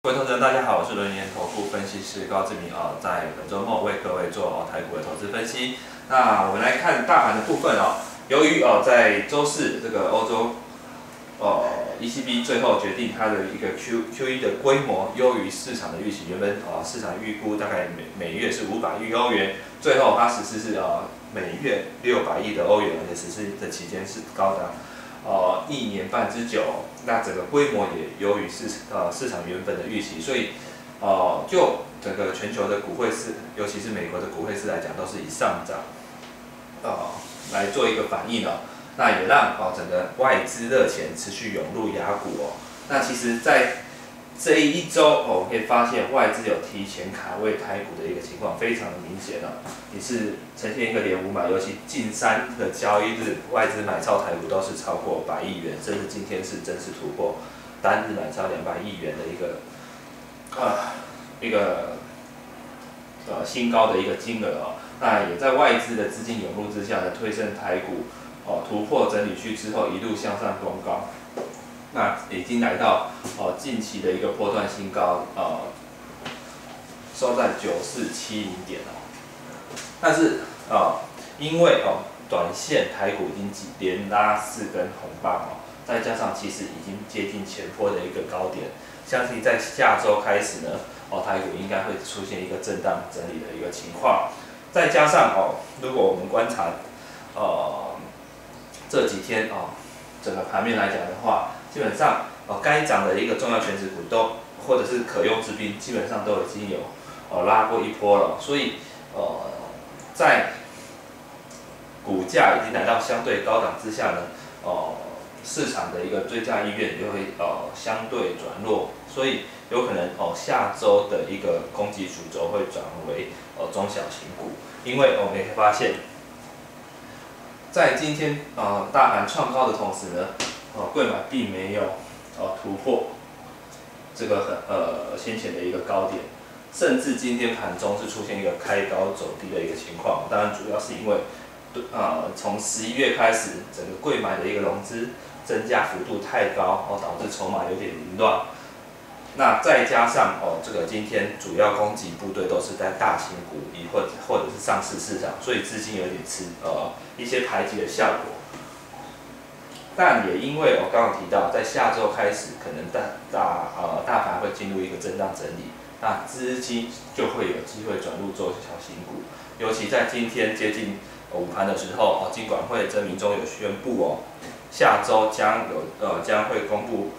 各位投资人，大家好，我是轮研投顾分析师高志明在本周末为各位做台股的投资分析。那我们来看大盘的部分由于在周四这个欧洲ECB 最后决定它的一个 QE 的规模优于市场的预期，原本市场预估大概每月是500亿欧元，最后它实施是每月600亿的欧元，而且实施的期间是高达1年半之久，那整个规模也优于市场原本的预期，所以就整个全球的股汇市，尤其是美国的股汇市来讲，都是以上涨来做一个反应那也让整个外资热钱持续涌入雅股那其实，在这一周我们可以发现外资有提前卡位台股的一个情况非常的明显也是呈现一个连五买，尤其近3个交易日外资买超台股都是超过100亿元，甚至今天是正式突破单日买超200亿元的一个新高的一个金额那也在外资的资金涌入之下呢，推升台股突破整理区之后一路向上攻高，那已经来到近期的一个波段新高收在9470点但是因为短线台股已经连拉4根红棒再加上其实已经接近前波的一个高点，相信在下周开始呢台股应该会出现一个震荡整理的一个情况，再加上如果我们观察这几天整个盘面来讲的话，基本上该涨的一个重要权值股都或者是可用之兵，基本上都已经有拉过一波了，所以在股价已经来到相对高档之下呢，市场的一个追加意愿就会相对转弱，所以有可能下周的一个攻击主轴会转为中小型股，因为我们也可以发现，在今天大盘创高的同时呢，柜买并没有突破这个先前的一个高点，甚至今天盘中是出现一个开高走低的一个情况，当然主要是因为从11月开始，整个柜买的一个融资增加幅度太高导致筹码有点凌乱。那再加上这个今天主要攻击部队都是在大型股或者是上市市场，所以资金有点一些排挤的效果。但也因为我刚刚提到，在下周开始可能大盘会进入一个震荡整理，那资金就会有机会转入做小型股，尤其在今天接近午盘的时候金管会证明中有宣布下周将会公布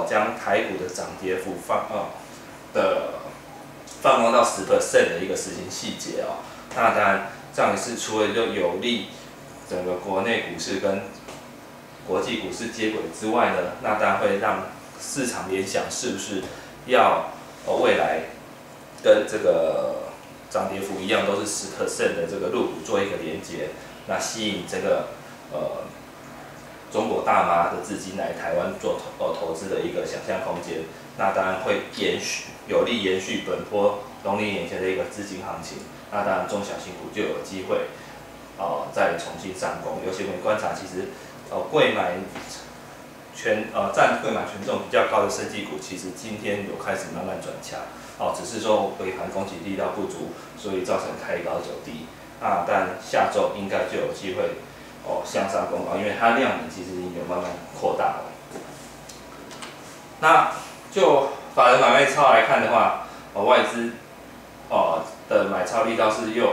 将台股的涨跌幅放放到10% 的一个实行细节那当然这样也是除了有利整个国内股市跟国际股市接轨之外呢，那当然会让市场联想是不是要未来跟这个涨跌幅一样都是10% 的这个入股做一个连结，那吸引这个中国大妈的资金来台湾做投资的一个想象空间，那当然会有利延续本波农历年前的一个资金行情，那当然中小型股就有机会再重新上攻，尤其我们观察其实柜买占柜买权重比较高的生技股，其实今天有开始慢慢转强只是说尾盘攻击力道不足，所以造成开高走低但下周应该就有机会向上攻高，因为它量能其实已经有慢慢扩大了。那就法人买卖超来看的话，外资的买超力道是越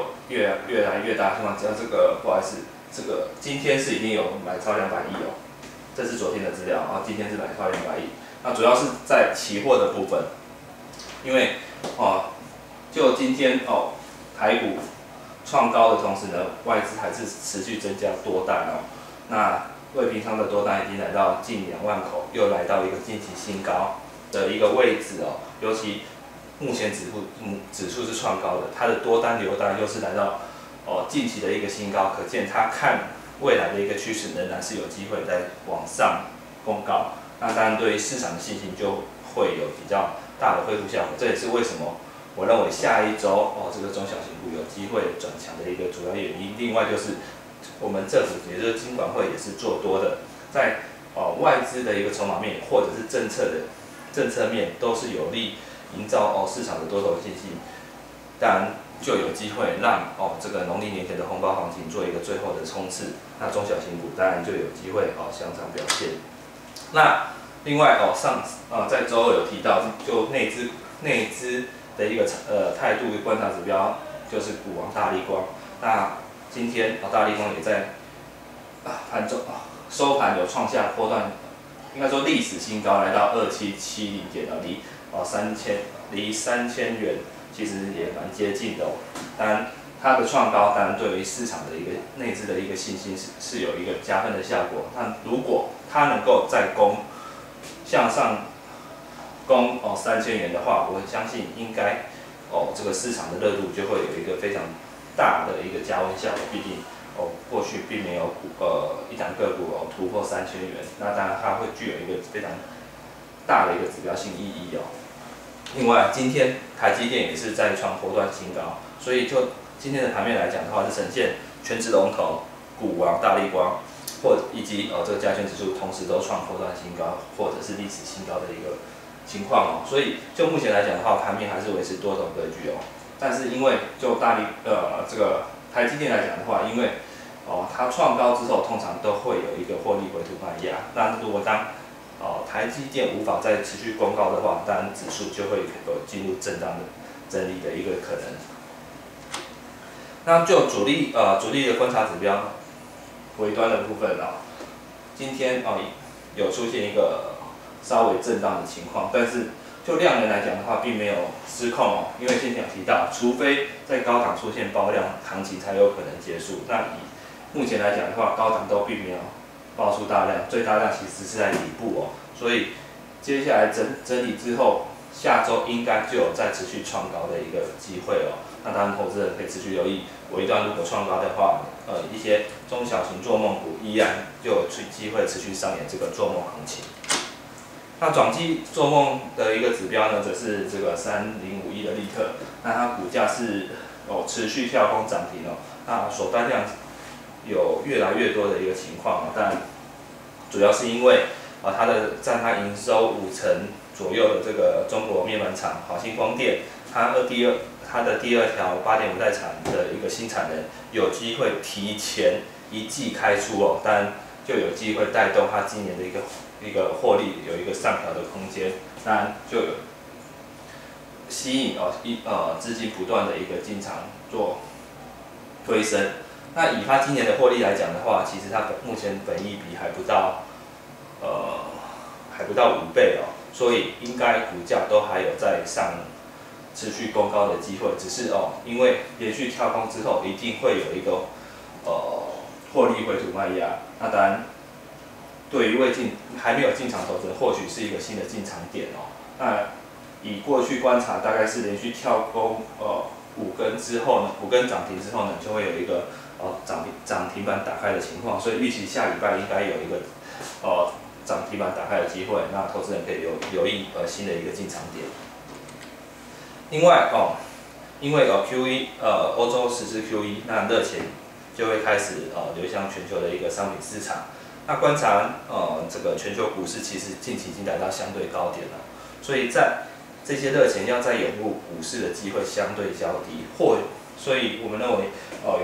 来越大，像这个不好意思，这个今天是已经有买超200亿这是昨天的资料今天是买超200亿。那主要是在期货的部分，因为就今天台股创高的同时呢，外资还是持续增加多单那未平仓的多单已经来到近2万口，又来到一个近期新高的一个位置尤其目前指数是创高的，它的多单留单又是来到近期的一个新高，可见它看未来的一个趋势仍然是有机会在往上攻高。那当然对于市场的信心就会有比较大的恢复效果，这也是为什么我认为下一周这个中小型股有机会转强的一个主要原因。另外就是我们政府也就是金管会也是做多的，在外资的一个筹码面或者是政策面都是有利营造市场的多头信心，当然就有机会让这个农历年前的红包行情做一个最后的冲刺。那中小型股当然就有机会向上表现。那另外在周二有提到，就内资的一个态度观察指标就是股王大立光。那今天大立光也在盘中收盘有创下波段，应该说历史新高，来到2770点离3000元其实也蛮接近的当然，它的创高当然对于市场的一个内资的一个信心是有一个加分的效果。那如果它能够再向上攻3000元的话，我相信应该这个市场的热度就会有一个非常大的一个加温效果。毕竟过去并没有一档个股突破3000元，那当然它会具有一个非常大的一个指标性意义另外，今天台积电也是再创波段新高，所以就今天的盘面来讲的话，是呈现全指龙头股王大立光，以及这个加权指数同时都创波段新高，或者是历史新高的一个情况所以就目前来讲的话，盘面还是维持多头格局但是因为就这个台积电来讲的话，因为它创高之后，通常都会有一个获利回吐卖压。那如果当台积电无法再持续攻高的话，当然指数就会有进入震荡的整理的一个可能。那就主力的观察指标尾端的部分今天有出现一个稍微震荡的情况，但是就量能来讲的话，并没有失控因为先前有提到，除非在高档出现爆量行情才有可能结束。那以目前来讲的话，高档都并没有爆出大量，最大量其实是在底部所以接下来整理之后，下周应该就有再持续创高的一个机会那当然，投资人可以持续留意尾段如果创高的话，一些中小型做梦股依然就有机会持续上演这个做梦行情。那转机做梦的一个指标呢，则是这个3051的力特，那它股价是持续跳空涨停那锁单量有越来越多的一个情况但主要是因为它占它营收50%左右的这个中国面板厂华星光电，它的第二条8.5代产的一个新产能有机会提前1季开出当然就有机会带动它今年的一个获利有一个上调的空间，当然就有吸引资金不断的一个进场做推升。那以它今年的获利来讲的话，其实它目前本益比还不到5倍所以应该股价都还有在持续攻高的机会，只是因为连续跳空之后，一定会有一个获利回吐卖压。那当然，对于还没有进场投资人，或许是一个新的进场点那以过去观察，大概是连续跳空5根涨停之后呢，就会有一个涨停板打开的情况，所以预期下礼拜应该有一个涨停板打开的机会，那投资人可以留意新的一个进场点。另外因为QE 欧洲实施 QE， 那热钱就会开始流向全球的一个商品市场。那观察这个全球股市其实近期已经来到相对高点了，所以在这些热钱要再涌入股市的机会相对较低，所以我们认为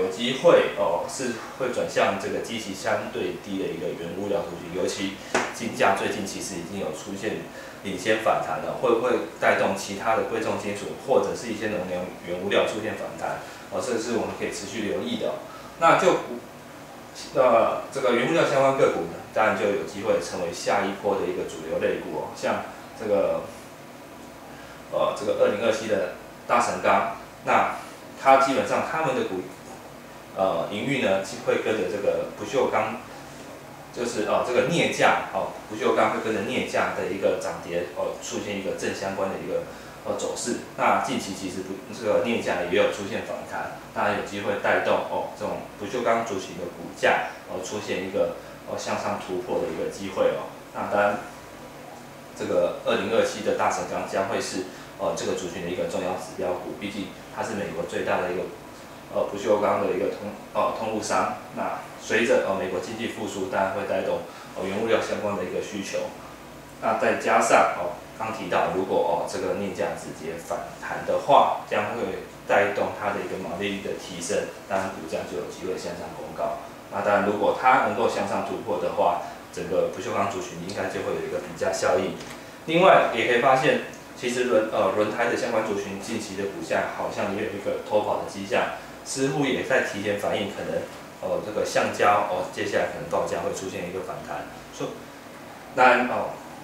有机会是会转向这个基期相对低的一个原物料族群，尤其金价最近其实已经有出现领先反弹了，会不会带动其他的贵重金属或者是一些能源原物料出现反弹？这是我们可以持续留意的。那就这个原物料相关个股呢，当然就有机会成为下一波的一个主流类股像这个2027的大成钢，那它基本上他们的营运呢会跟着这个不锈钢，就是这个镍价不锈钢会跟着镍价的一个涨跌出现一个正相关的一个走势。那近期其实这个镍价也有出现反弹，当然有机会带动这种不锈钢族群的股价出现一个向上突破的一个机会那当然，这个2027的大成钢将会是这个族群的一个重要指标股，毕竟它是美国最大的一个不锈钢的一个通路商。那随着美国经济复苏，当然会带动原物料相关的一个需求。那再加上刚提到，如果这个镍价直接反弹的话，将会带动它的一个毛利率的提升，当然股价就有机会向上攻高。那当然，如果它能够向上突破的话，整个不锈钢族群应该就会有一个比价效应。另外，也可以发现，其实轮胎的相关族群近期的股价好像也有一个偷跑的迹象，似乎也在提前反映可能这个橡胶接下来可能报价会出现一个反弹。当然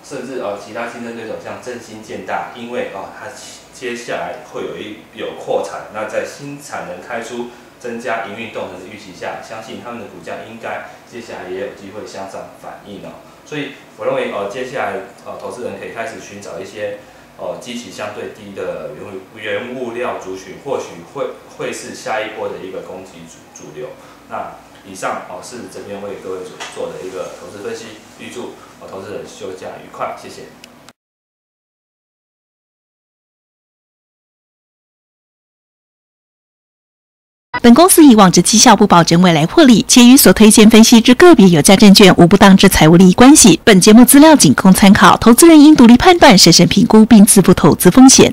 甚至其他竞争对手像振兴、建大，因为它接下来会有扩产，那在新产能开出、增加营运动能的预期下，相信他们的股价应该接下来也有机会向上反应所以我认为接下来投资人可以开始寻找一些基期相对低的原物料族群，或许会是下一波的一个攻击主流。那以上是这边为各位所做的一个投资分析，预祝投资人休假愉快，谢谢。本公司以往之绩效不保证未来获利，且与所推荐分析之个别有价证券无不当之财务利益关系。本节目资料仅供参考，投资人应独立判断、审慎评估并自负投资风险。